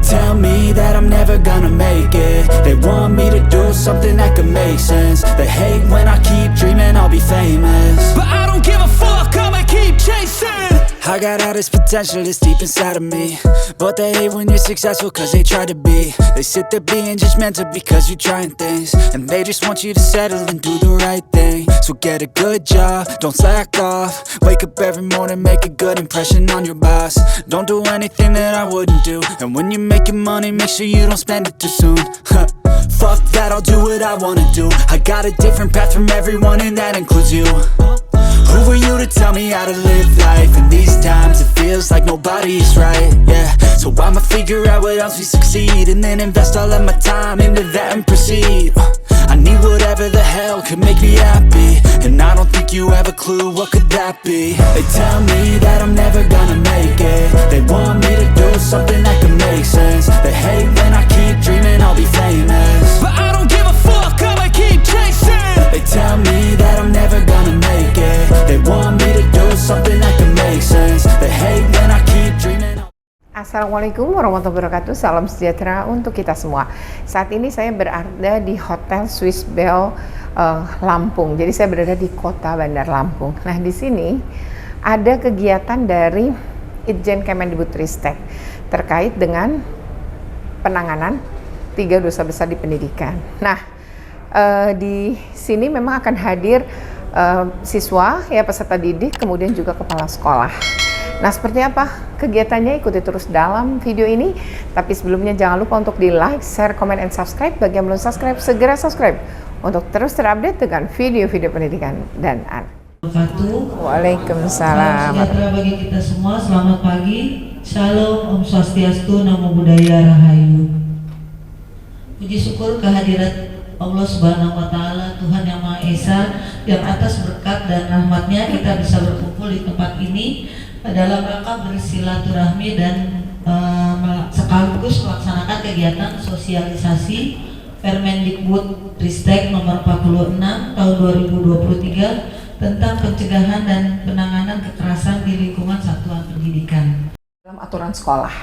tell me that I'm never gonna make it. They want me to do something that could make sense. They hate when I keep dreaming I'll be famous, but I don't give a fuck, I'ma keep chasing. I got all this potential that's deep inside of me, but they hate when you're successful cause they try to be. They sit there being judgmental because you're trying things, and they just want you to settle and do the right thing. So get a good job, don't slack off. Wake up every morning, make a good impression on your boss. Don't do anything that I wouldn't do, and when you're making money, make sure you don't spend it too soon. Fuck that, I'll do what I wanna do. I got a different path from everyone and that includes you. Who are you to tell me how to live life? In these times it feels like nobody's right, yeah. So I'ma figure out what else we succeed, and then invest all of my time into that and proceed. I need whatever the hell could make me happy, and I don't think you have a clue what could that be. They tell me that I'm never gonna make it. They want me to do something that could make sense. They hate when I keep dreaming I'll be famous, but I don't give a fuck, I'ma keep chasing. They tell me that I'm never gonna make it. They want me to do something that can make sense. They hate when I keep dreaming. Assalamualaikum warahmatullahi wabarakatuh. Salam sejahtera untuk kita semua. Saat ini saya berada di Hotel Swiss Bell Lampung. Jadi saya berada di Kota Bandar Lampung. Nah, di sini ada kegiatan dari Itjen Kemendikbudristek terkait dengan penanganan 3 dosa besar di pendidikan. Nah, di sini memang akan hadir siswa, ya peserta didik, kemudian juga kepala sekolah. Nah, seperti apa kegiatannya? Ikuti terus dalam video ini. Tapi sebelumnya jangan lupa untuk di like, share, comment, and subscribe. Bagi yang belum subscribe, segera subscribe untuk terus terupdate dengan video-video pendidikan dan anak. Waalaikumsalam. Sejahtera bagi kita semua. Selamat pagi. Shalom, Om Swastiastu, Namo Buddhaya, Rahayu. Puji syukur kehadirat Allah Subhanahu wa Ta'ala, Tuhan Yang Maha Esa, yang atas berkat dan rahmatnya kita bisa berkumpul di tempat ini dalam rangka bersilaturahmi dan sekaligus melaksanakan kegiatan sosialisasi Permendikbudristek nomor 46 tahun 2023 tentang pencegahan dan penanganan kekerasan di lingkungan satuan pendidikan dalam aturan sekolah.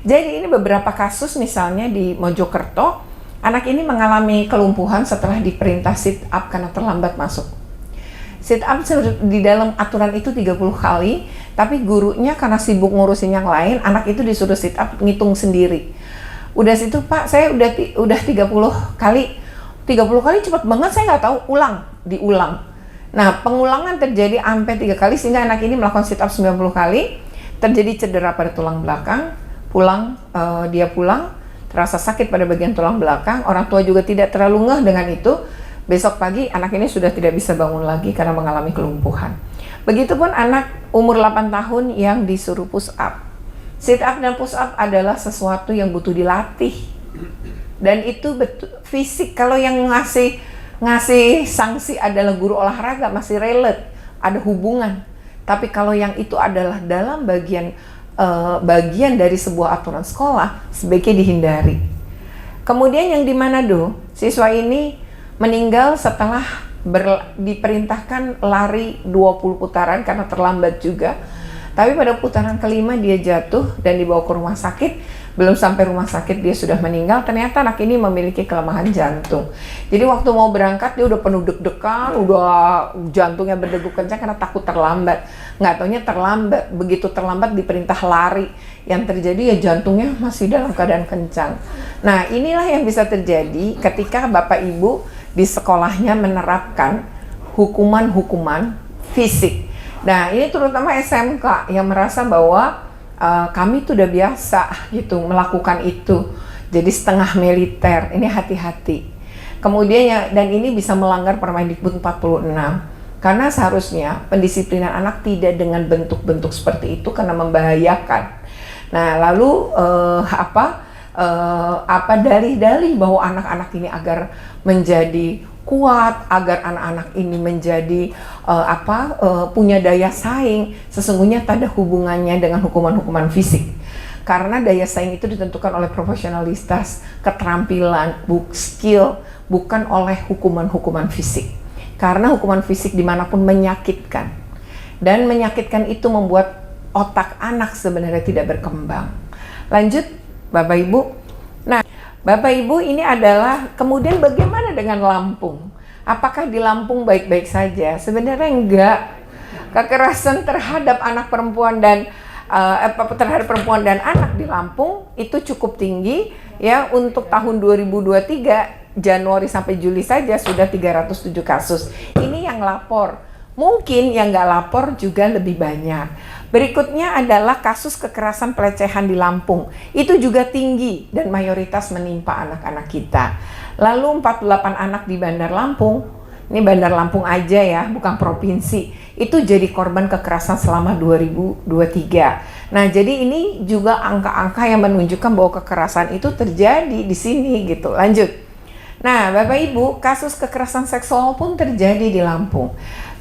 Jadi ini beberapa kasus, misalnya di Mojokerto, anak ini mengalami kelumpuhan setelah diperintah sit up karena terlambat masuk. Sit up di dalam aturan itu 30 kali, tapi gurunya karena sibuk ngurusin yang lain, anak itu disuruh sit up ngitung sendiri. Udah situ, Pak, saya udah 30 kali. 30 kali cepat banget, saya nggak tahu, diulang. Nah, pengulangan terjadi sampai 3 kali sehingga anak ini melakukan sit up 90 kali, terjadi cedera pada tulang belakang, dia pulang terasa sakit pada bagian tulang belakang. Orang tua juga tidak terlalu ngeh dengan itu. Besok pagi anak ini sudah tidak bisa bangun lagi karena mengalami kelumpuhan. Begitupun anak umur 8 tahun yang disuruh push up. Sit up dan push up adalah sesuatu yang butuh dilatih. Dan itu fisik. Kalau yang ngasih sanksi adalah guru olahraga masih relate, ada hubungan. Tapi kalau yang itu adalah dalam bagian dari sebuah aturan sekolah, sebaiknya dihindari. Kemudian yang di Manado, siswa ini meninggal setelah diperintahkan lari 20 putaran karena terlambat juga. Tapi pada putaran kelima dia jatuh dan dibawa ke rumah sakit. Belum sampai rumah sakit dia sudah meninggal. Ternyata anak ini memiliki kelemahan jantung. Jadi waktu mau berangkat dia udah penuh deg-degan, udah jantungnya berdegup kencang karena takut terlambat. Nggak taunya terlambat. Begitu terlambat diperintah lari. Yang terjadi ya jantungnya masih dalam keadaan kencang. Nah, inilah yang bisa terjadi ketika Bapak Ibu di sekolahnya menerapkan hukuman-hukuman fisik. Nah, ini terutama SMK yang merasa bahwa kami tuh udah biasa gitu melakukan itu. Jadi setengah militer. Ini hati-hati. Kemudian ya, dan ini bisa melanggar Permendikbud 46. Karena seharusnya pendisiplinan anak tidak dengan bentuk-bentuk seperti itu karena membahayakan. Nah, lalu apa dalih-dalih bahwa anak-anak ini agar menjadi kuat, agar anak-anak ini menjadi punya daya saing, sesungguhnya tak ada hubungannya dengan hukuman-hukuman fisik. Karena daya saing itu ditentukan oleh profesionalitas, keterampilan, skill, bukan oleh hukuman-hukuman fisik. Karena hukuman fisik dimanapun menyakitkan. Dan menyakitkan itu membuat otak anak sebenarnya tidak berkembang. Lanjut, Bapak Ibu. Nah, Bapak Ibu, ini adalah kemudian bagaimana dengan Lampung? Apakah di Lampung baik-baik saja? Sebenarnya enggak. Kekerasan terhadap anak perempuan dan terhadap perempuan dan anak di Lampung itu cukup tinggi ya. Untuk tahun 2023 Januari sampai Juli saja sudah 307 kasus. Ini yang lapor. Mungkin yang nggak lapor juga lebih banyak. Berikutnya adalah kasus kekerasan pelecehan di Lampung. Itu juga tinggi dan mayoritas menimpa anak-anak kita. Lalu 48 anak di Bandar Lampung, ini Bandar Lampung aja ya, bukan provinsi, itu jadi korban kekerasan selama 2023. Nah, jadi ini juga angka-angka yang menunjukkan bahwa kekerasan itu terjadi di sini gitu. Lanjut. Nah, Bapak Ibu, kasus kekerasan seksual pun terjadi di Lampung.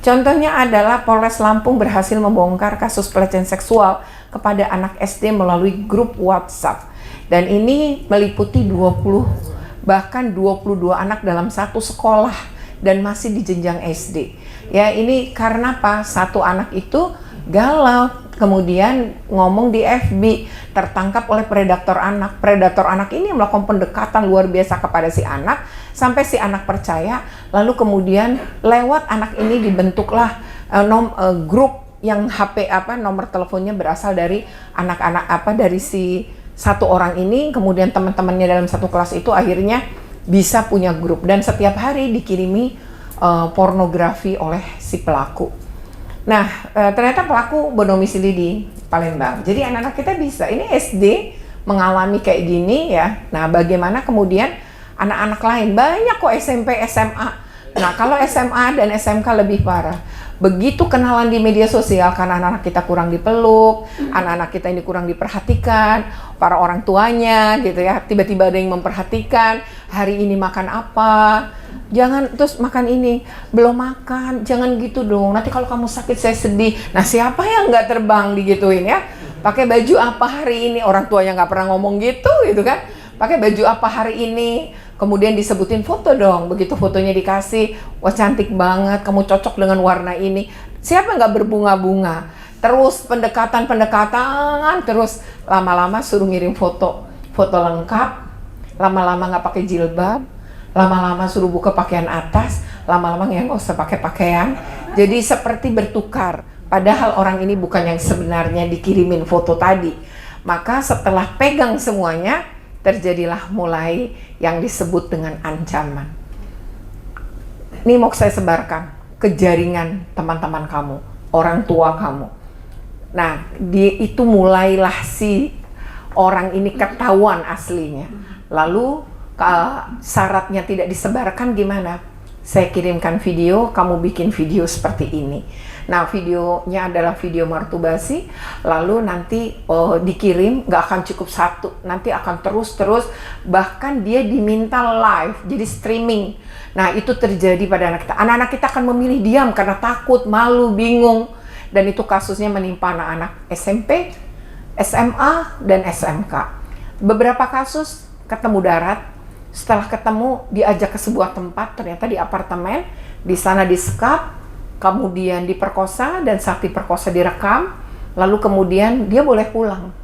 Contohnya adalah Polres Lampung berhasil membongkar kasus pelecehan seksual kepada anak SD melalui grup WhatsApp. Dan ini meliputi 20 bahkan 22 anak dalam satu sekolah dan masih di jenjang SD. Ya, ini karena apa? Satu anak itu galau, kemudian ngomong di FB, tertangkap oleh predator anak. Predator anak ini melakukan pendekatan luar biasa kepada si anak, sampai si anak percaya, lalu kemudian lewat anak ini dibentuklah grup yang HP nomor teleponnya berasal dari anak-anak dari si satu orang ini, kemudian teman-temannya dalam satu kelas itu akhirnya bisa punya grup dan setiap hari dikirimi pornografi oleh si pelaku. Nah, ternyata pelaku berdomisili di Palembang. Jadi anak-anak kita bisa, ini SD mengalami kayak gini ya. Nah, bagaimana kemudian anak-anak lain, banyak kok SMP, SMA. Nah, kalau SMA dan SMK lebih parah. Begitu kenalan di media sosial karena anak-anak kita kurang dipeluk, anak-anak kita ini kurang diperhatikan, para orang tuanya gitu ya, tiba-tiba ada yang memperhatikan, hari ini makan apa, jangan terus makan ini, belum makan, jangan gitu dong, nanti kalau kamu sakit saya sedih. Nah, siapa yang nggak terbang digituin ya, pakai baju apa hari ini, orang tuanya nggak pernah ngomong gitu kan, pakai baju apa hari ini, kemudian disebutin foto dong, begitu fotonya dikasih, wah cantik banget, kamu cocok dengan warna ini. Siapa nggak berbunga-bunga? Terus pendekatan, terus lama-lama suruh ngirim foto lengkap, lama-lama nggak pakai jilbab, lama-lama suruh buka pakaian atas, lama-lama nggak usah pakai pakaian. Jadi seperti bertukar, padahal orang ini bukan yang sebenarnya dikirimin foto tadi. Maka setelah pegang semuanya, terjadilah mulai yang disebut dengan ancaman. Ini mau saya sebarkan ke jaringan teman-teman kamu, orang tua kamu. Nah, itu mulailah si orang ini ketahuan aslinya. Lalu syaratnya tidak disebarkan gimana? Saya kirimkan video, kamu bikin video seperti ini. Nah, videonya adalah video masturbasi, lalu nanti dikirim, nggak akan cukup satu, nanti akan terus, bahkan dia diminta live, jadi streaming. Nah, itu terjadi pada anak kita. Anak-anak kita akan memilih diam karena takut, malu, bingung, dan itu kasusnya menimpa anak-anak SMP, SMA, dan SMK. Beberapa kasus ketemu darat, setelah ketemu diajak ke sebuah tempat, ternyata di apartemen, di sana disekap, kemudian diperkosa, dan saat diperkosa direkam, lalu kemudian dia boleh pulang.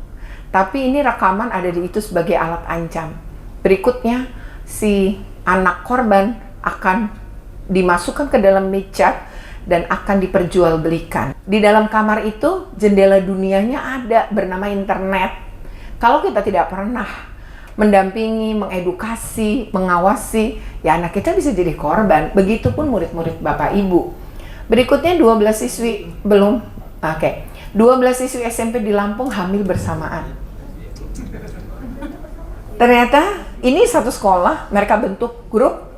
Tapi ini rekaman ada di itu sebagai alat ancam. Berikutnya, si anak korban akan dimasukkan ke dalam meja dan akan diperjualbelikan. Di dalam kamar itu, jendela dunianya ada bernama internet. Kalau kita tidak pernah mendampingi, mengedukasi, mengawasi, ya anak kita bisa jadi korban. Begitupun murid-murid Bapak Ibu. Berikutnya 12 siswi 12 siswi SMP di Lampung hamil bersamaan. Ternyata ini satu sekolah, mereka bentuk grup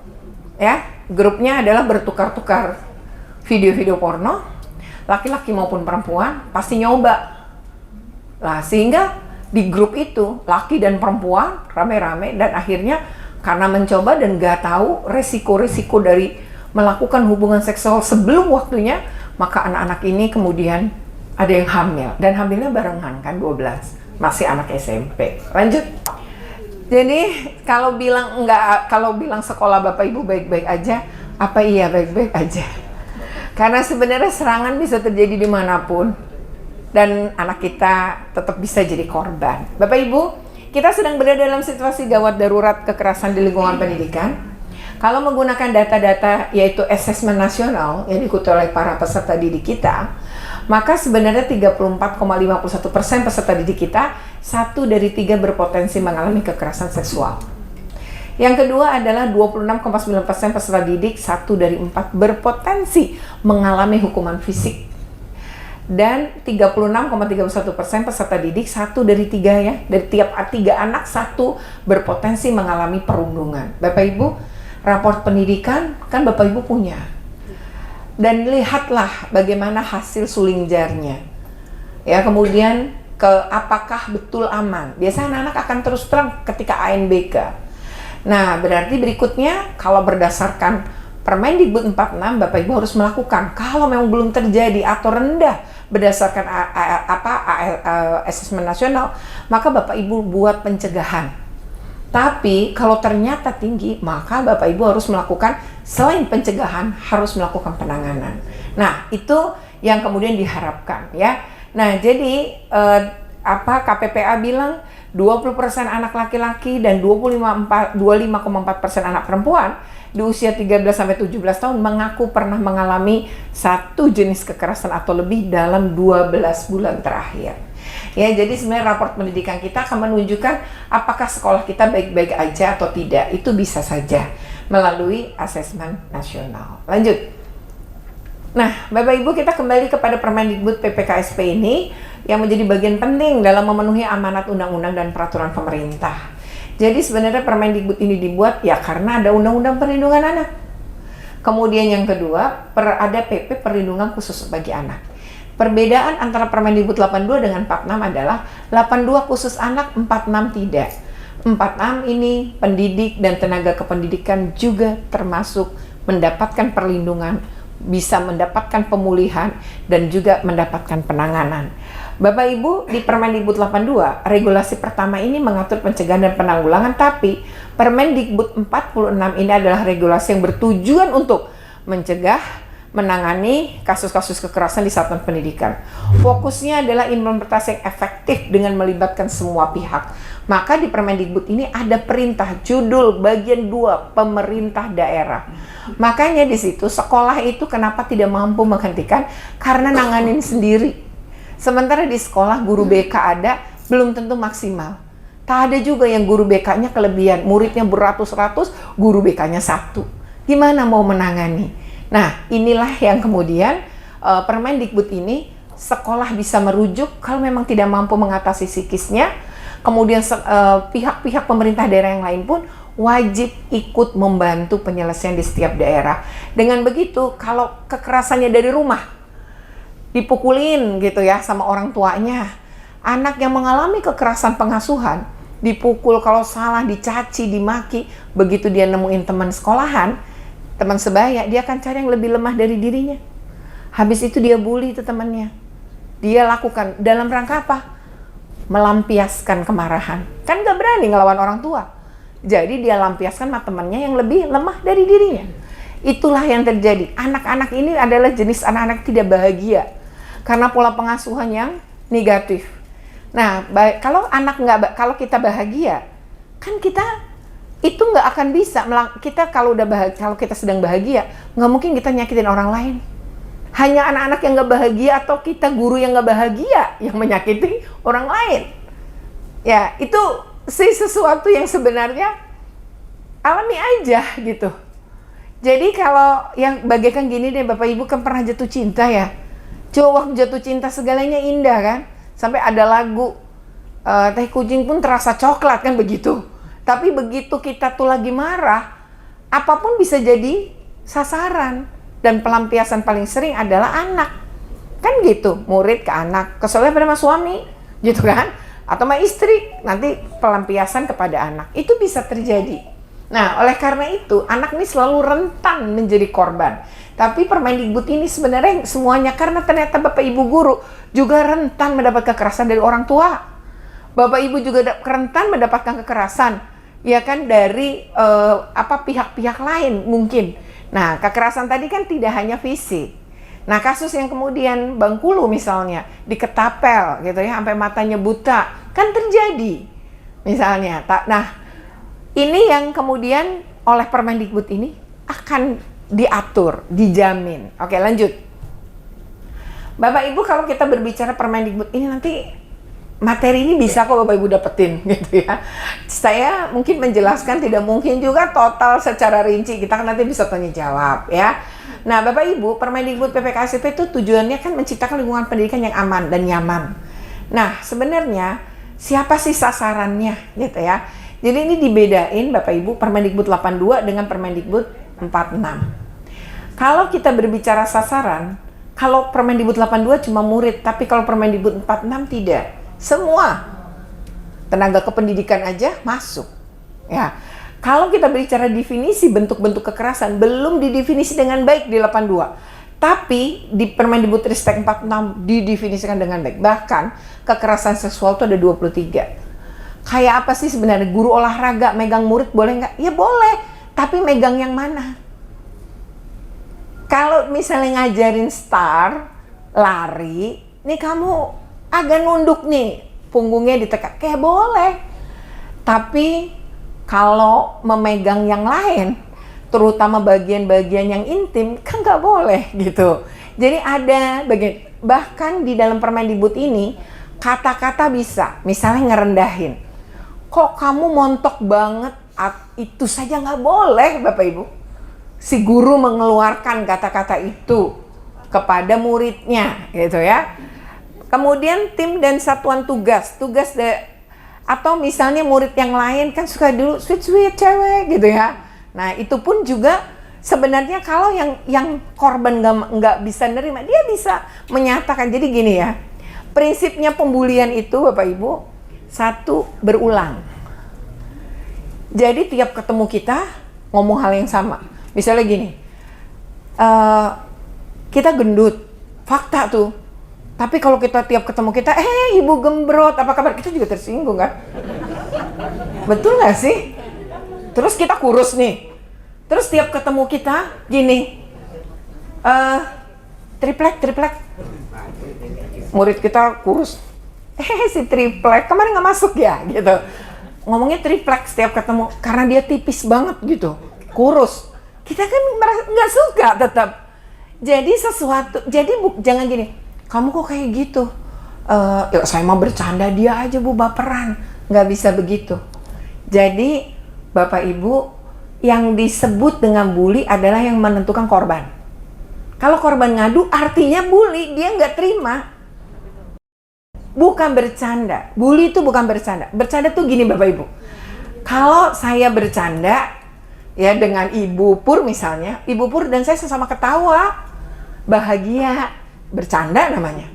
ya. Grupnya adalah bertukar-tukar video-video porno, laki-laki maupun perempuan pasti nyoba. Nah, sehingga di grup itu laki dan perempuan rame-rame, dan akhirnya karena mencoba dan nggak tahu resiko-resiko dari melakukan hubungan seksual sebelum waktunya, maka anak-anak ini kemudian ada yang hamil, dan hamilnya barengan kan 12, masih anak SMP. Lanjut. Jadi kalau bilang sekolah Bapak Ibu baik-baik aja, apa iya baik-baik aja? Karena sebenarnya serangan bisa terjadi dimanapun, dan anak kita tetap bisa jadi korban. Bapak Ibu, kita sedang berada dalam situasi gawat darurat kekerasan di lingkungan pendidikan. Kalau menggunakan data-data yaitu asesmen nasional yang diikuti oleh para peserta didik kita, maka sebenarnya 34,51% peserta didik kita 1 dari 3 berpotensi mengalami kekerasan seksual. Yang kedua adalah 26,9% peserta didik 1 dari 4 berpotensi mengalami hukuman fisik. Dan 36,31% peserta didik 1 dari 3 ya, dari tiap 3 anak 1 berpotensi mengalami perundungan. Bapak Ibu, raport pendidikan kan Bapak Ibu punya. Dan lihatlah bagaimana hasil suling jarnya. Ya, kemudian apakah betul aman. Biasanya anak-anak akan terus terang ketika ANBK. Nah, berarti berikutnya kalau berdasarkan Permendikbud 46 Bapak Ibu harus melakukan. Kalau memang belum terjadi atau rendah berdasarkan asesmen nasional, maka Bapak Ibu buat pencegahan. Tapi kalau ternyata tinggi, maka Bapak Ibu harus melakukan selain pencegahan harus melakukan penanganan. Nah, itu yang kemudian diharapkan ya. Nah, jadi KPPA bilang 20% anak laki-laki dan 25,4% anak perempuan di usia 13-17 tahun mengaku pernah mengalami satu jenis kekerasan atau lebih dalam 12 bulan terakhir. Ya, jadi sebenarnya raport pendidikan kita akan menunjukkan apakah sekolah kita baik-baik aja atau tidak. Itu bisa saja melalui asesmen nasional. Lanjut. Nah, Bapak Ibu, kita kembali kepada Permendikbud PPKSP ini yang menjadi bagian penting dalam memenuhi amanat undang-undang dan peraturan pemerintah. Jadi sebenarnya Permendikbud ini dibuat ya karena ada Undang-Undang Perlindungan Anak. Kemudian yang kedua, ada PP Perlindungan Khusus bagi Anak. Perbedaan antara Permendikbud 82 dengan 46 adalah 82 khusus anak, 46 tidak. 46 ini pendidik dan tenaga kependidikan juga termasuk mendapatkan perlindungan, bisa mendapatkan pemulihan dan juga mendapatkan penanganan. Bapak Ibu, di Permendikbud 82, regulasi pertama ini mengatur pencegahan dan penanggulangan, tapi Permendikbud 46 ini adalah regulasi yang bertujuan untuk mencegah, menangani kasus-kasus kekerasan di satuan pendidikan. Fokusnya adalah implementasi yang efektif dengan melibatkan semua pihak. Maka di Permendikbud ini ada perintah judul bagian 2 pemerintah daerah. Makanya di situ sekolah itu kenapa tidak mampu menghentikan? Karena nanganin sendiri. Sementara di sekolah guru BK ada, belum tentu maksimal. Tak ada juga yang guru BK-nya kelebihan, muridnya beratus-ratus, guru BK-nya 1. Gimana mau menangani? Nah, inilah yang kemudian Permendikbud ini sekolah bisa merujuk kalau memang tidak mampu mengatasi psikisnya. Kemudian pihak-pihak pemerintah daerah yang lain pun wajib ikut membantu penyelesaian di setiap daerah. Dengan begitu, kalau kekerasannya dari rumah, dipukulin gitu ya sama orang tuanya, anak yang mengalami kekerasan pengasuhan, dipukul kalau salah, dicaci, dimaki, begitu dia nemuin teman sekolahan, teman sebaya, dia akan cari yang lebih lemah dari dirinya. Habis itu dia bully itu temannya. Dia lakukan dalam rangka apa? Melampiaskan kemarahan. Kan gak berani ngelawan orang tua. Jadi dia lampiaskan sama temannya yang lebih lemah dari dirinya. Itulah yang terjadi. Anak-anak ini adalah jenis anak-anak tidak bahagia karena pola pengasuhan yang negatif. Nah, kalau kita bahagia, kan kita itu nggak akan bisa. Kita kalau kita sedang bahagia, nggak mungkin kita nyakitin orang lain. Hanya anak-anak yang nggak bahagia atau kita guru yang nggak bahagia yang menyakiti orang lain. Ya, itu sih sesuatu yang sebenarnya alami aja gitu. Jadi kalau yang bagaikan gini deh, Bapak Ibu kan pernah jatuh cinta ya. Coba waktu jatuh cinta segalanya indah kan. Sampai ada lagu teh kucing pun terasa coklat kan begitu. Tapi begitu kita tuh lagi marah, apapun bisa jadi sasaran. Dan pelampiasan paling sering adalah anak. Kan gitu, murid ke anak, keselnya pada sama suami, gitu kan? Atau sama istri, nanti pelampiasan kepada anak. Itu bisa terjadi. Nah, oleh karena itu, anak ini selalu rentan menjadi korban. Tapi Permendikbud ini sebenarnya semuanya, karena ternyata Bapak Ibu guru juga rentan mendapat kekerasan dari orang tua. Bapak Ibu juga rentan mendapatkan kekerasan, ya kan, dari pihak-pihak lain mungkin. Nah, kekerasan tadi kan tidak hanya fisik. Nah, kasus yang kemudian Bengkulu misalnya, diketapel gitu ya, sampai matanya buta, kan terjadi. Misalnya, nah ini yang kemudian oleh Permendikbud ini akan diatur, dijamin. Oke, lanjut. Bapak Ibu, kalau kita berbicara Permendikbud ini nanti materi ini bisa kok Bapak Ibu dapetin gitu ya. Saya mungkin menjelaskan tidak mungkin juga total secara rinci, kita kan nanti bisa tanya jawab ya. Nah Bapak Ibu, Permendikbud PPKSDP itu tujuannya kan menciptakan lingkungan pendidikan yang aman dan nyaman. Nah sebenarnya siapa sih sasarannya gitu ya. Jadi ini dibedain Bapak Ibu, Permendikbud 82 dengan Permendikbud 46. Kalau kita berbicara sasaran, kalau Permendikbud 82 cuma murid, tapi kalau Permendikbud 46 tidak. Semua tenaga kependidikan aja masuk. Ya. Kalau kita bicara definisi bentuk-bentuk kekerasan, belum didefinisi dengan baik di 82. Tapi di Permendikbud Ristek 46 didefinisikan dengan baik. Bahkan kekerasan seksual itu ada 23. Kayak apa sih sebenarnya? Guru olahraga megang murid boleh nggak? Ya boleh, tapi megang yang mana? Kalau misalnya ngajarin star, lari, nih kamu agak nunduk nih, punggungnya ditekan, kayak boleh. Tapi kalau memegang yang lain, terutama bagian-bagian yang intim, kan nggak boleh gitu. Jadi ada bagian, bahkan di dalam Permendikbud ini, kata-kata bisa, misalnya ngerendahin. Kok kamu montok banget, itu saja nggak boleh Bapak Ibu. Si guru mengeluarkan kata-kata itu kepada muridnya gitu ya. Kemudian tim dan satuan tugas atau misalnya murid yang lain kan suka dulu sweet cewek gitu ya. Nah itu pun juga sebenarnya kalau yang korban nggak bisa nerima, dia bisa menyatakan. Jadi gini ya, prinsipnya pembulian itu Bapak Ibu, satu, berulang. Jadi tiap ketemu kita ngomong hal yang sama. Misalnya gini, kita gendut, fakta tuh. Tapi kalau kita tiap ketemu kita, ibu gembrot, apa kabar? Kita juga tersinggung kan? Betul nggak sih? Terus kita kurus nih. Terus tiap ketemu kita, gini, triplek. Murid kita kurus. Si triplek, kemarin nggak masuk ya? Gitu. Ngomongnya triplek setiap ketemu, karena dia tipis banget gitu, kurus. Kita kan nggak suka tetap. Jadi sesuatu, jangan gini, kamu kok kayak gitu? Ya saya mau bercanda, dia aja Bu baperan. Nggak bisa begitu. Jadi Bapak Ibu, yang disebut dengan bully adalah yang menentukan korban. Kalau korban ngadu, artinya bully, dia nggak terima. Bukan bercanda. Bully itu bukan bercanda. Bercanda tuh gini Bapak Ibu. Kalau saya bercanda ya dengan Ibu Pur misalnya, Ibu Pur dan saya sama ketawa, bahagia, bercanda namanya.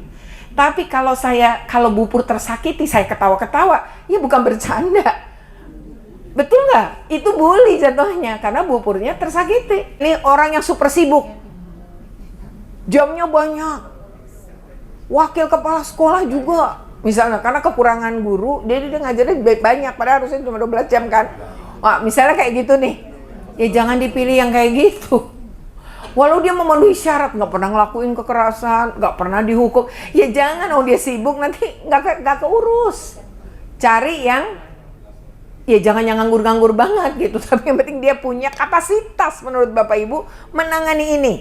Tapi kalau Bu Pur tersakiti, saya ketawa-ketawa, ya bukan bercanda. Betul nggak? Itu bully jatuhnya, karena Bu Purnya tersakiti. Ini orang yang super sibuk, jamnya banyak. Wakil kepala sekolah juga, misalnya karena kekurangan guru, dia ngajarnya banyak, padahal harusnya cuma 12 jam kan. Wah, misalnya kayak gitu nih, ya jangan dipilih yang kayak gitu. Walau dia memenuhi syarat, nggak pernah ngelakuin kekerasan, nggak pernah dihukum, ya jangan, dia sibuk nanti nggak keurus. Cari yang, ya jangan yang nganggur-nganggur banget gitu, tapi yang penting dia punya kapasitas menurut Bapak Ibu menangani ini.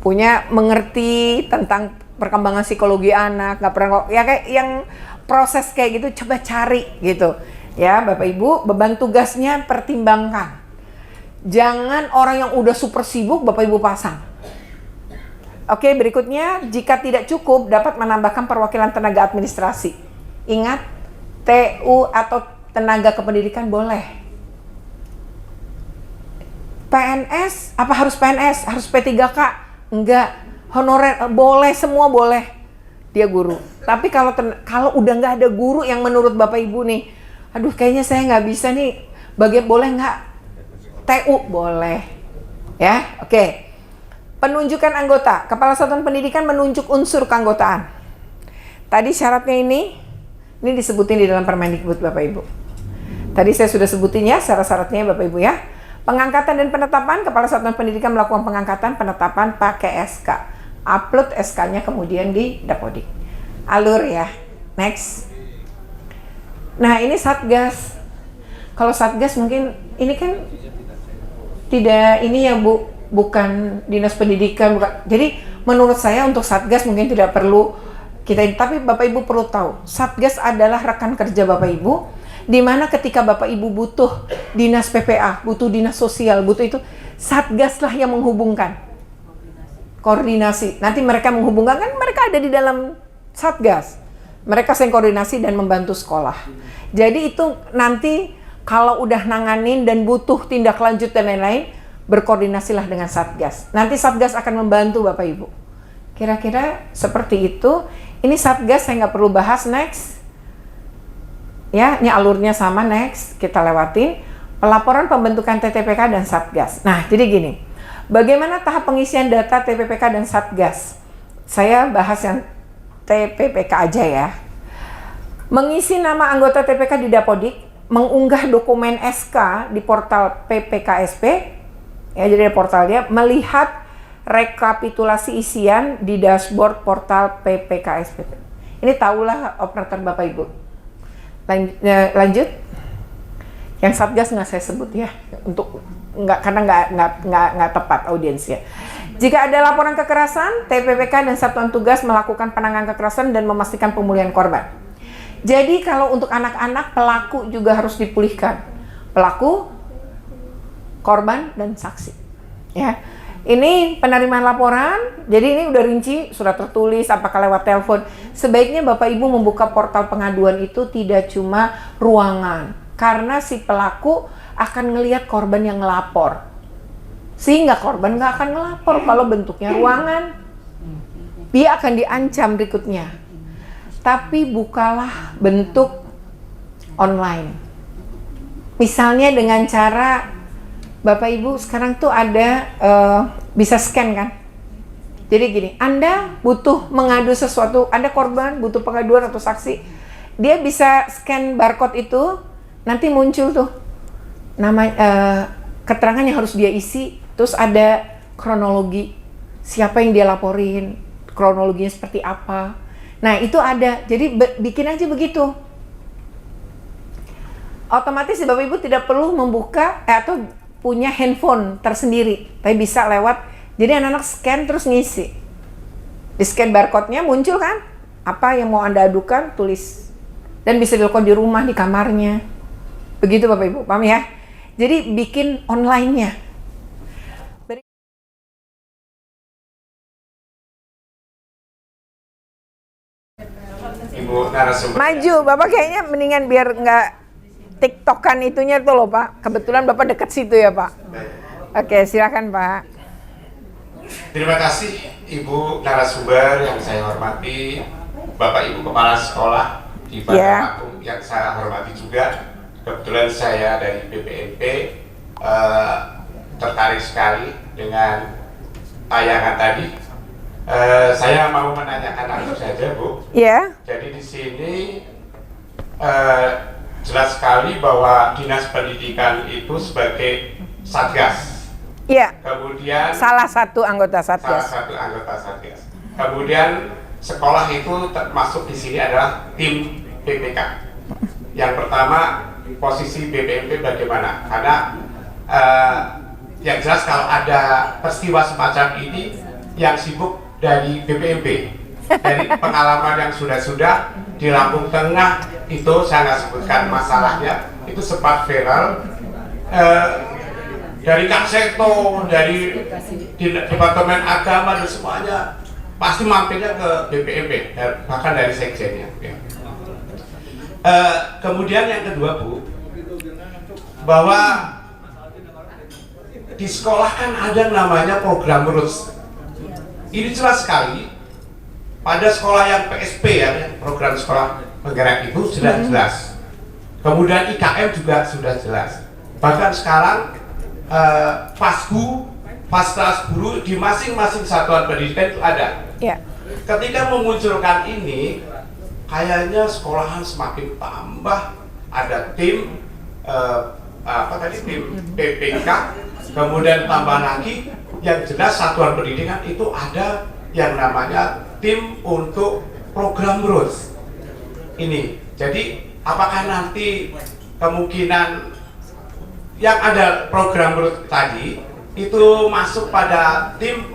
Punya mengerti tentang perkembangan psikologi anak, nggak pernah ya kayak yang proses kayak gitu, coba cari gitu ya Bapak Ibu. Beban tugasnya pertimbangkan, jangan orang yang udah super sibuk Bapak Ibu pasang. Oke, berikutnya, jika tidak cukup dapat menambahkan perwakilan tenaga administrasi. Ingat, TU atau tenaga kependidikan boleh. PNS, apa harus PNS? Harus P3K? Enggak. Honorer boleh, semua boleh, dia guru. Tapi kalau udah nggak ada guru yang menurut Bapak Ibu nih, aduh kayaknya saya nggak bisa nih, boleh nggak? TU boleh, ya. Oke. Penunjukan anggota, Kepala Satuan Pendidikan menunjuk unsur keanggotaan. Tadi syaratnya ini disebutin di dalam Permendikbud Bapak Ibu. Tadi saya sudah sebutin ya syarat-syaratnya Bapak Ibu ya. Pengangkatan dan penetapan, Kepala Satuan Pendidikan melakukan pengangkatan penetapan pakai SK. Upload SK-nya kemudian di Dapodik. Alur ya. Next. Nah ini Satgas. Kalau Satgas mungkin ini kan tidak ini ya Bu, bukan dinas pendidikan, bukan. Jadi menurut saya untuk Satgas mungkin tidak perlu kita, tapi Bapak Ibu perlu tahu, Satgas adalah rekan kerja Bapak Ibu, di mana ketika Bapak Ibu butuh dinas PPA, butuh dinas sosial, butuh itu, Satgas lah yang menghubungkan. Koordinasi. Nanti mereka menghubungkan, kan mereka ada di dalam Satgas. Mereka sering koordinasi dan membantu sekolah. Jadi itu nanti kalau udah nanganin dan butuh tindak lanjut dan lain-lain, berkoordinasilah dengan Satgas. Nanti Satgas akan membantu Bapak Ibu. Kira-kira seperti itu. Ini Satgas saya nggak perlu bahas, next. Ya, ini alurnya sama, next. Kita lewatin. Pelaporan pembentukan TTPK dan Satgas. Nah, jadi gini. Bagaimana tahap pengisian data TPPK dan Satgas? Saya bahas yang TPPK aja ya. Mengisi nama anggota TPK di Dapodik, mengunggah dokumen SK di portal PPKSP, ya jadi portalnya, melihat rekapitulasi isian di dashboard portal PPKSP. Ini tahulah operator Bapak Ibu. Lanjut. Yang Satgas nggak saya sebut ya, untuk karena nggak tepat audiensnya. Jika ada laporan kekerasan, TPPK dan Satuan Tugas melakukan penanganan kekerasan dan memastikan pemulihan korban. Jadi kalau untuk anak-anak, pelaku juga harus dipulihkan. Pelaku, korban, dan saksi. Ya, ini penerimaan laporan. Jadi ini udah rinci, surat tertulis, apakah lewat telepon. Sebaiknya Bapak Ibu membuka portal pengaduan itu tidak cuma ruangan, karena si pelaku akan ngelihat korban yang ngelapor. Sehingga korban nggak akan ngelapor kalau bentuknya ruangan. Dia akan diancam berikutnya. Tapi bukalah bentuk online. Misalnya dengan cara, Bapak Ibu sekarang tuh ada bisa scan kan. Jadi gini, Anda butuh mengadu sesuatu, Anda korban butuh pengaduan atau saksi, dia bisa scan barcode itu, nanti muncul tuh nama keterangan yang harus dia isi, terus ada kronologi siapa yang dia laporin, kronologinya seperti apa. Nah itu ada, jadi bikin aja begitu. Otomatis Bapak Ibu tidak perlu membuka atau punya handphone tersendiri, tapi bisa lewat. Jadi anak-anak scan terus ngisi, di scan barcode-nya muncul kan apa yang mau Anda adukan, tulis, dan bisa dilakukan di rumah, di kamarnya. Begitu Bapak Ibu, paham ya? Jadi bikin online-nya. Ibu narasumber. Maju, Bapak kayaknya mendingan biar nggak tiktokan itunya tuh loh Pak. Kebetulan Bapak dekat situ ya Pak. Oke, silakan Pak. Terima kasih Ibu narasumber yang saya hormati, Bapak Ibu Kepala Sekolah di Bandar Lampung yang saya hormati juga. Kebetulan saya dari BPMP, tertarik sekali dengan tayangan tadi. Saya mau menanyakan langsung saja Bu. Ya. Jadi di sini jelas sekali bahwa Dinas Pendidikan itu sebagai Satgas. Iya. Kemudian salah satu anggota Satgas. Kemudian sekolah itu termasuk di sini adalah tim PPK. Yang pertama, posisi BPMP bagaimana? Karena yang jelas kalau ada peristiwa semacam ini yang sibuk dari BPMP. Dari pengalaman yang sudah di Lampung Tengah itu saya nggak sebutkan masalahnya, itu sempat viral. Dari Kak Seto, dari Departemen Agama dan semuanya pasti mampirnya ke BPMP, bahkan dari sekjennya. Ya. Kemudian yang kedua Bu, bahwa di sekolah kan ada namanya program RUS. Ini jelas sekali pada sekolah yang PSP ya, program sekolah penggerak itu sudah jelas. Kemudian IKM juga sudah jelas. Bahkan sekarang Pasgu, Fasilitas Guru di masing-masing satuan pendidikan itu ada. Ya. Ketika memunculkan ini, kayaknya sekolahan semakin tambah, ada tim tim PPK, kemudian tambah lagi yang jelas satuan pendidikan itu ada yang namanya tim untuk program RUS. Ini, jadi apakah nanti kemungkinan yang ada program RUT tadi itu masuk pada tim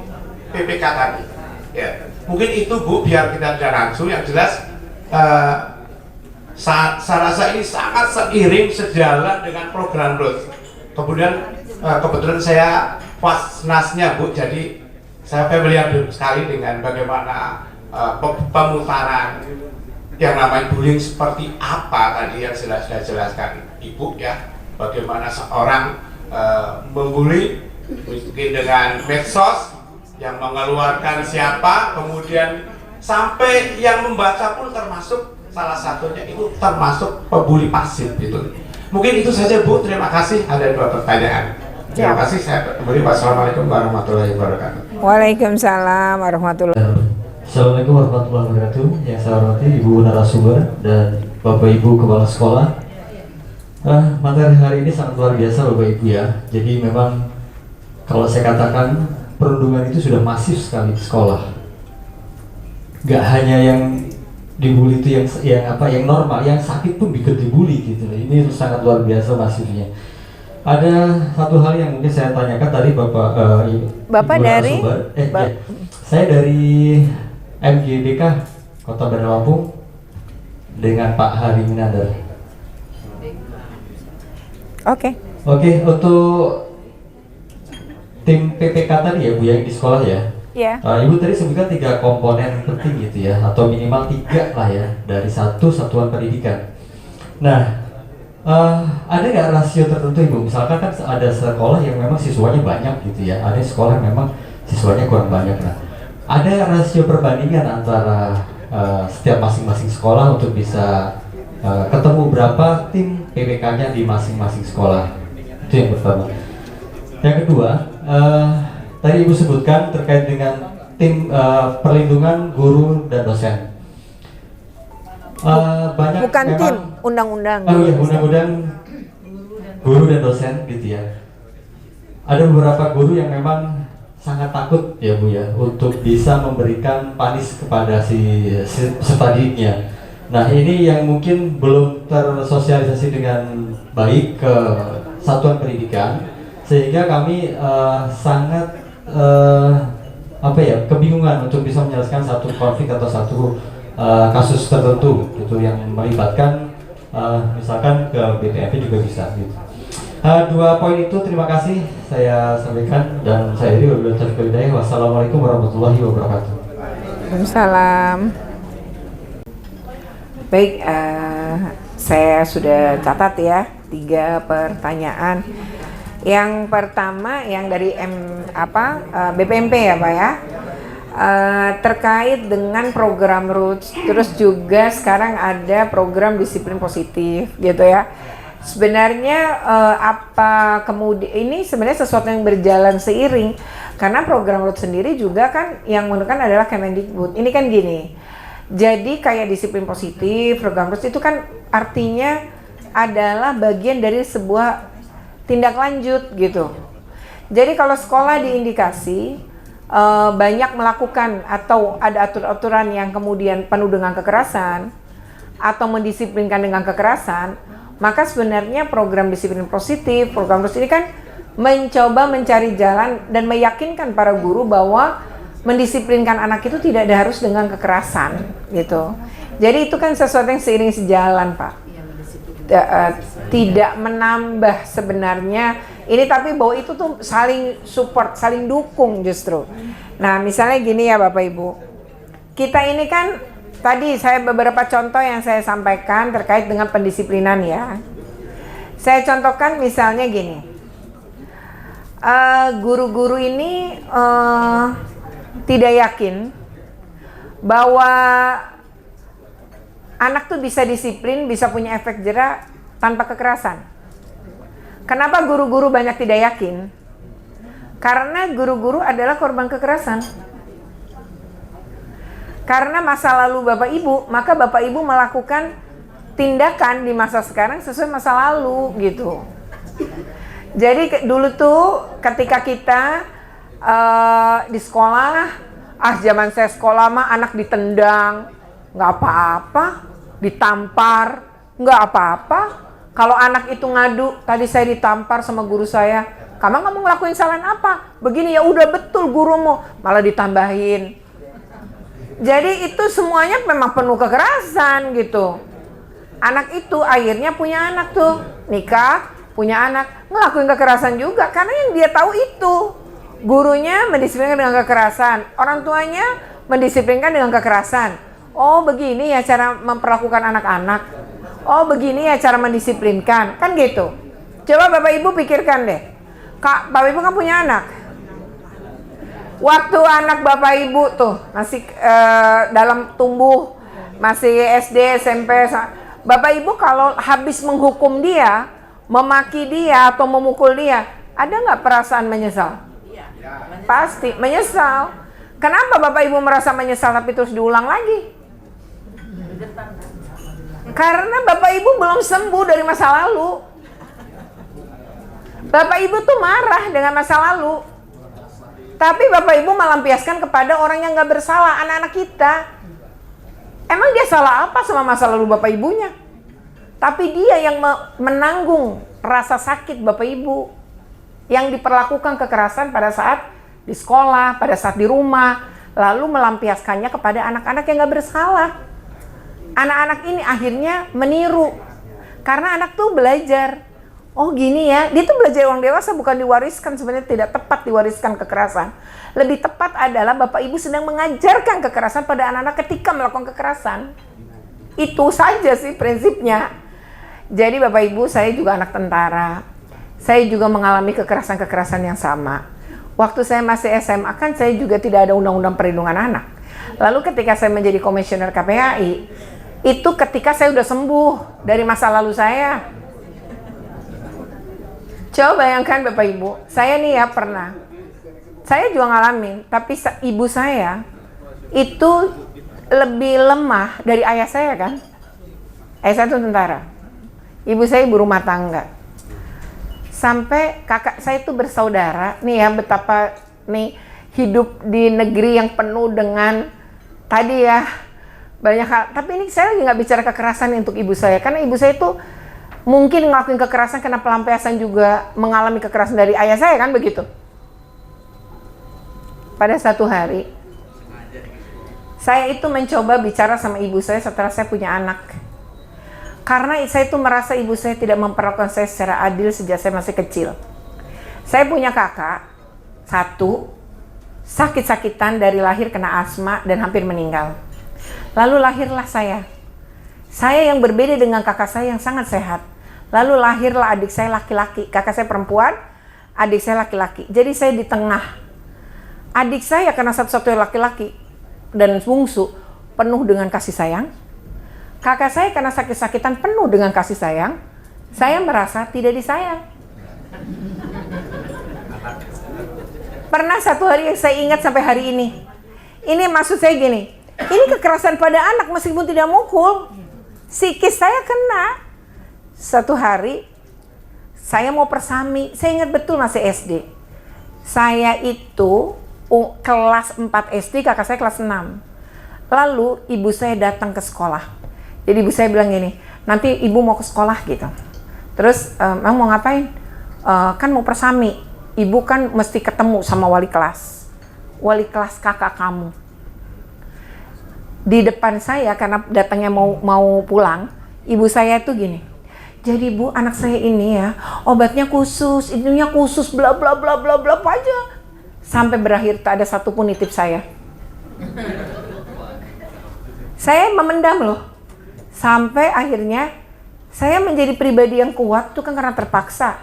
PPK tadi? Ya, mungkin itu Bu, biar kita tidak rancu. Yang jelas saya rasa ini sangat seiring sejalan dengan program RUT. Kemudian kebetulan saya Fasnasnya Bu, jadi saya familiar sekali dengan bagaimana pemutaran yang namanya bullying seperti apa tadi yang sudah jelaskan Ibu ya, bagaimana seorang membuli mungkin dengan medsos yang mengeluarkan siapa, kemudian sampai yang membaca pun termasuk salah satunya itu termasuk pembuli pasif gitu. Mungkin itu saja Bu, terima kasih. Ada 2 pertanyaan. Terima kasih, saya kembali. Wassalamualaikum warahmatullahi wabarakatuh. Waalaikumsalam warahmatullahi wabarakatuh. Assalamualaikum warahmatullahi wabarakatuh. Yang saya hormati Ibu narasumber dan Bapak Ibu Kepala Sekolah. Materi hari ini sangat luar biasa Bapak Ibu ya. Jadi memang kalau saya katakan perundungan itu sudah masif sekali di sekolah. Gak hanya yang dibully itu yang normal, yang sakit pun ikut dibully gitu. Ini sangat luar biasa masifnya. Ada satu hal yang mungkin saya tanyakan tadi Bapak dari saya dari MGDK Kota Bandar Lampung dengan Pak Hari Minandar. Oke, untuk tim PPK tadi ya Bu yang di sekolah ya. ya. Ibu tadi sebutkan 3 komponen penting gitu ya, atau minimal 3 lah ya dari satu satuan pendidikan. Nah, ada nggak rasio tertentu Ibu? Misalkan kan ada sekolah yang memang siswanya banyak gitu ya, ada sekolah yang memang siswanya kurang banyak. Nah, ada rasio perbandingan antara setiap masing-masing sekolah untuk bisa ketemu berapa tim PPK-nya di masing-masing sekolah. Itu yang pertama. Yang kedua, tadi Ibu sebutkan terkait dengan tim perlindungan guru dan dosen. Banyak Bukan memang, tim, undang-undang. Oh iya, undang-undang guru dan dosen gitu ya. Ada beberapa guru yang memang sangat takut ya Bu ya untuk bisa memberikan panis kepada si peserta didiknya. Nah, ini yang mungkin belum tersosialisasi dengan baik ke satuan pendidikan, sehingga kami sangat kebingungan untuk bisa menyelesaikan satu konflik atau satu kasus tertentu gitu yang melibatkan misalkan ke BPMP juga bisa gitu. 2 poin itu terima kasih saya sampaikan dan saya Wabillahi taufiq wal hidayah. Wassalamualaikum warahmatullahi wabarakatuh. Waalaikumsalam. Baik, saya sudah catat ya 3 pertanyaan. Yang pertama yang dari BPMP ya Pak ya. Terkait dengan program Roots, terus juga sekarang ada program disiplin positif gitu ya. Sebenarnya apa kemudian ini sebenarnya sesuatu yang berjalan seiring, karena program Roots sendiri juga kan yang menentukan adalah Kemendikbud. Ini kan gini, jadi kayak disiplin positif, program Roots itu kan artinya adalah bagian dari sebuah tindak lanjut gitu. Jadi kalau sekolah diindikasi banyak melakukan atau ada aturan-aturan yang kemudian penuh dengan kekerasan atau mendisiplinkan dengan kekerasan, maka sebenarnya program disiplin positif, program Roots ini kan mencoba mencari jalan dan meyakinkan para guru bahwa mendisiplinkan anak itu tidak harus dengan kekerasan gitu. Jadi itu kan sesuatu yang seiring sejalan Pak. Tidak menambah sebenarnya ini, tapi bahwa itu tuh saling support, saling dukung justru. Nah misalnya gini ya Bapak Ibu, kita ini kan tadi saya beberapa contoh yang saya sampaikan terkait dengan pendisiplinan ya. Saya contohkan misalnya gini, guru-guru ini tidak yakin bahwa anak tuh bisa disiplin, bisa punya efek jera tanpa kekerasan. Kenapa guru-guru banyak tidak yakin? Karena guru-guru adalah korban kekerasan. Karena masa lalu Bapak Ibu, maka Bapak Ibu melakukan tindakan di masa sekarang sesuai masa lalu gitu. Jadi dulu tuh ketika kita di sekolah, zaman saya sekolah mah anak ditendang, nggak apa-apa, ditampar Nggak apa-apa. Kalau anak itu ngadu, tadi saya ditampar sama guru saya, kamu ngelakuin kesalahan apa? Begini, ya udah betul gurumu, malah ditambahin. Jadi itu semuanya memang penuh kekerasan gitu. Anak itu akhirnya punya anak tuh, nikah, punya anak, ngelakuin kekerasan juga karena yang dia tahu itu. Gurunya mendisiplinkan dengan kekerasan, orang tuanya mendisiplinkan dengan kekerasan. Oh begini ya cara memperlakukan anak-anak. Oh begini ya cara mendisiplinkan, kan gitu. Coba Bapak Ibu pikirkan deh. Kak, Bapak Ibu kan punya anak. Waktu anak Bapak Ibu tuh masih dalam tumbuh, masih SD, SMP, Bapak Ibu kalau habis menghukum dia, memaki dia atau memukul dia, ada nggak perasaan menyesal? Pasti menyesal. Kenapa Bapak Ibu merasa menyesal tapi terus diulang lagi? Karena Bapak Ibu belum sembuh dari masa lalu. Bapak Ibu tuh marah dengan masa lalu, tapi Bapak Ibu melampiaskan kepada orang yang gak bersalah, anak-anak kita. Emang dia salah apa sama masa lalu Bapak Ibunya? Tapi dia yang menanggung rasa sakit Bapak Ibu, yang diperlakukan kekerasan pada saat di sekolah, pada saat di rumah, lalu melampiaskannya kepada anak-anak yang gak bersalah. Anak-anak ini akhirnya meniru, karena anak tuh belajar. Oh gini ya, dia tuh belajar orang dewasa, bukan diwariskan. Sebenarnya tidak tepat diwariskan kekerasan. Lebih tepat adalah Bapak Ibu sedang mengajarkan kekerasan pada anak-anak ketika melakukan kekerasan. Itu saja sih prinsipnya. Jadi Bapak Ibu, saya juga anak tentara. Saya juga mengalami kekerasan-kekerasan yang sama. Waktu saya masih SMA kan saya juga tidak ada undang-undang perlindungan anak. Lalu ketika saya menjadi komisioner KPAI, itu ketika saya udah sembuh dari masa lalu saya. Coba bayangkan Bapak Ibu, saya nih ya pernah, saya juga ngalamin, tapi ibu saya itu lebih lemah dari ayah saya kan. Ayah saya itu tentara, ibu saya ibu rumah tangga. Sampai kakak saya itu bersaudara, nih ya betapa nih hidup di negeri yang penuh dengan tadi ya banyak hal. Tapi ini saya lagi nggak bicara kekerasan untuk ibu saya, karena ibu saya itu mungkin ngelakuin kekerasan karena pelampiasan juga mengalami kekerasan dari ayah saya kan begitu. Pada satu hari, saya itu mencoba bicara sama ibu saya setelah saya punya anak. Karena saya itu merasa ibu saya tidak memperlakukan saya secara adil sejak saya masih kecil. Saya punya kakak, satu, sakit-sakitan dari lahir kena asma dan hampir meninggal. Lalu lahirlah saya. Saya yang berbeda dengan kakak saya yang sangat sehat. Lalu lahirlah adik saya laki-laki. Kakak saya perempuan, adik saya laki-laki. Jadi saya di tengah. Adik saya karena satu-satunya laki-laki dan bungsu, penuh dengan kasih sayang. Kakak saya karena sakit-sakitan penuh dengan kasih sayang. Saya merasa tidak disayang. Pernah satu hari yang saya ingat sampai hari ini. Ini maksud saya gini. Ini kekerasan pada anak meskipun tidak mukul. Psikis saya kena. Satu hari saya mau persami. Saya ingat betul masih SD. Saya itu kelas 4 SD, kakak saya kelas 6. Lalu ibu saya datang ke sekolah. Jadi ibu saya bilang gini, nanti ibu mau ke sekolah gitu. Terus emang mau ngapain? Kan mau persami. Ibu kan mesti ketemu sama wali kelas. Wali kelas kakak kamu. Di depan saya karena datangnya mau pulang, ibu saya itu gini. Jadi Bu, anak saya ini ya, obatnya khusus, ininya khusus, bla bla bla bla bla apa aja. Sampai berakhir tak ada satupun nitip saya. Saya memendam loh. Sampai akhirnya saya menjadi pribadi yang kuat tuh kan karena terpaksa.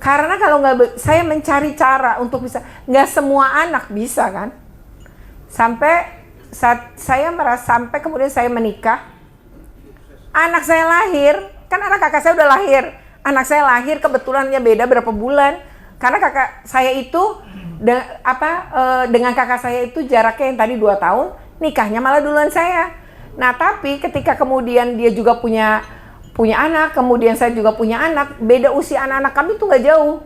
Karena kalau nggak, saya mencari cara untuk bisa, nggak semua anak bisa kan. Sampai saat saya merasa, sampai kemudian saya menikah, anak saya lahir, kan anak kakak saya udah lahir, anak saya lahir kebetulannya beda berapa bulan, karena kakak saya itu dengan kakak saya itu jaraknya yang tadi 2 tahun, nikahnya malah duluan saya. Nah tapi ketika kemudian dia juga punya anak, kemudian saya juga punya anak, beda usia anak-anak kami tuh nggak jauh.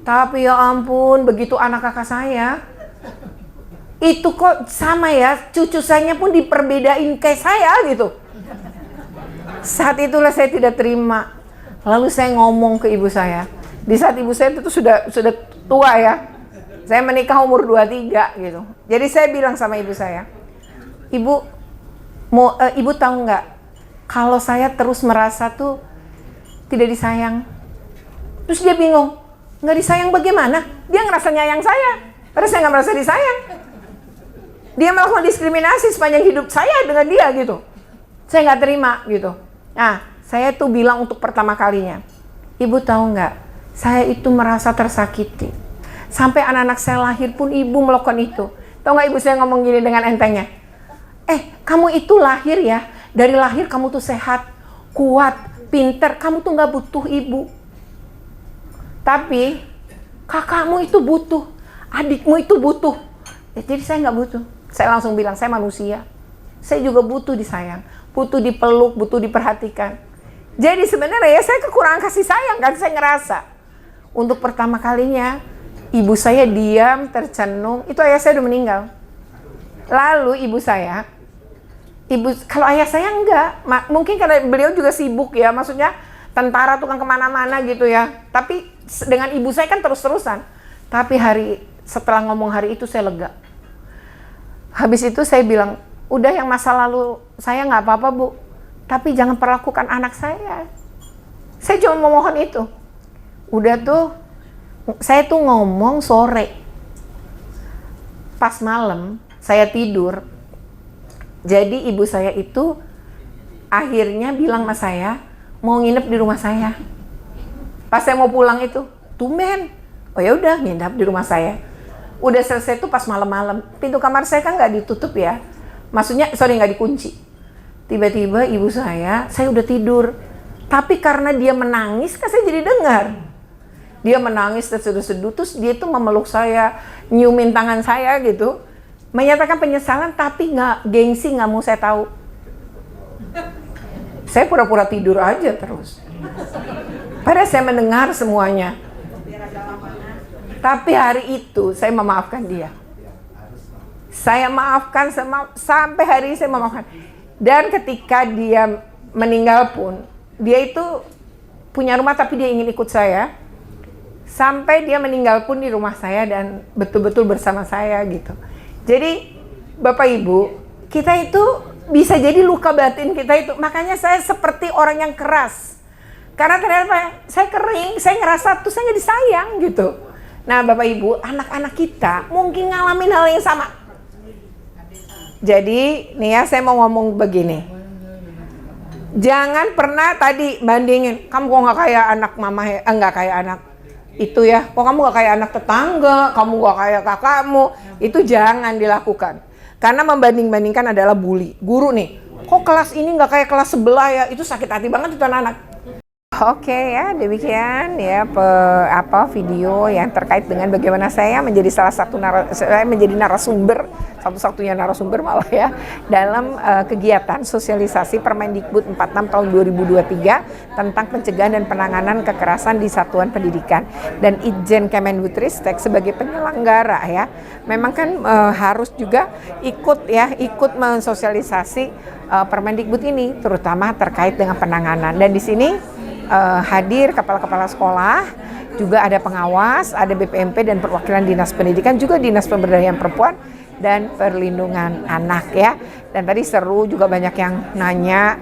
Tapi ya ampun, begitu anak kakak saya itu kok sama ya, cucu saya pun diperbedain kayak saya gitu. Saat itulah saya tidak terima. Lalu saya ngomong ke ibu saya. Di saat ibu saya itu sudah tua ya. Saya menikah umur 23 gitu. Jadi saya bilang sama ibu saya, Ibu, ibu tahu nggak, kalau saya terus merasa tuh tidak disayang. Terus dia bingung, nggak disayang bagaimana? Dia ngerasa nyayang saya, padahal saya nggak merasa disayang. Dia melakukan diskriminasi sepanjang hidup saya dengan dia gitu. Saya nggak terima gitu. Nah, saya tuh bilang untuk pertama kalinya, Ibu tahu nggak, saya itu merasa tersakiti. Sampai anak-anak saya lahir pun ibu melakukan itu. Tahu nggak ibu saya ngomong gini dengan entengnya? Kamu itu lahir ya, dari lahir kamu tuh sehat, kuat, pinter, kamu tuh nggak butuh ibu. Tapi kakakmu itu butuh, adikmu itu butuh. Jadi saya nggak butuh. Saya langsung bilang, saya manusia. Saya juga butuh disayang, butuh dipeluk, butuh diperhatikan. Jadi sebenarnya ya saya kekurangan kasih sayang kan, saya ngerasa. Untuk pertama kalinya, ibu saya diam, tercenung, itu ayah saya udah meninggal. Lalu ibu saya, kalau ayah saya enggak, mungkin karena beliau juga sibuk ya, maksudnya tentara tukang kemana-mana gitu ya. Tapi dengan ibu saya kan terus-terusan. Tapi setelah ngomong hari itu saya lega. Habis itu saya bilang, udah yang masa lalu saya nggak apa-apa bu, tapi jangan perlakukan anak saya. Saya cuma memohon itu. Udah tuh, saya tuh ngomong sore. Pas malam, saya tidur. Jadi ibu saya itu akhirnya bilang sama saya, mau nginep di rumah saya. Pas saya mau pulang itu, tumben. Oh ya udah, nginep di rumah saya. Udah selesai tuh pas malam-malam. Pintu kamar saya kan nggak ditutup ya. Maksudnya, nggak dikunci. Tiba-tiba ibu saya udah tidur. Tapi karena dia menangis, kan saya jadi dengar. Dia menangis terseduh-seduh, terus dia tuh memeluk saya, nyiumin tangan saya gitu. Menyatakan penyesalan, tapi nggak gengsi, nggak mau saya tahu. Saya pura-pura tidur aja terus. Padahal saya mendengar semuanya. Tapi hari itu saya memaafkan dia. Saya maafkan sampai hari ini saya memaafkan. Dan ketika dia meninggal pun, dia itu punya rumah tapi dia ingin ikut saya. Sampai dia meninggal pun di rumah saya dan betul-betul bersama saya gitu. Jadi Bapak Ibu, kita itu bisa jadi luka batin kita itu. Makanya saya seperti orang yang keras. Karena ternyata saya kering, saya ngerasa tuh saya nggak disayang gitu. Nah Bapak Ibu, anak-anak kita mungkin ngalamin hal yang sama. Jadi nih ya saya mau ngomong begini. Jangan pernah tadi bandingin, kamu kok nggak kayak anak mama ya, nggak kayak anak itu ya, kok kamu gak kayak anak tetangga, kamu gak kayak kakakmu. Itu jangan dilakukan. Karena membanding-bandingkan adalah bully. Guru nih, kok kelas ini gak kayak kelas sebelah ya, itu sakit hati banget itu anak-anak. Oke ya, demikian ya video yang terkait dengan bagaimana saya menjadi menjadi narasumber, satu-satunya narasumber malah ya, dalam kegiatan sosialisasi Permendikbud 46 tahun 2023 tentang pencegahan dan penanganan kekerasan di satuan pendidikan. Dan Itjen Kemendikbudristek sebagai penyelenggara ya, memang kan harus juga ikut mensosialisasi Permendikbud ini, terutama terkait dengan penanganan. Dan di sini hadir kepala-kepala sekolah, juga ada pengawas, ada BPMP dan perwakilan Dinas Pendidikan, juga Dinas Pemberdayaan Perempuan dan Perlindungan Anak ya. Dan tadi seru, juga banyak yang nanya,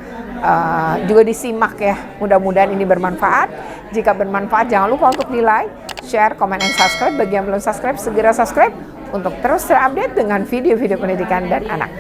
juga disimak ya. Mudah-mudahan ini bermanfaat. Jika bermanfaat jangan lupa untuk di like, share, komen, dan subscribe. Bagi yang belum subscribe, segera subscribe untuk terus terupdate dengan video-video pendidikan dan anak.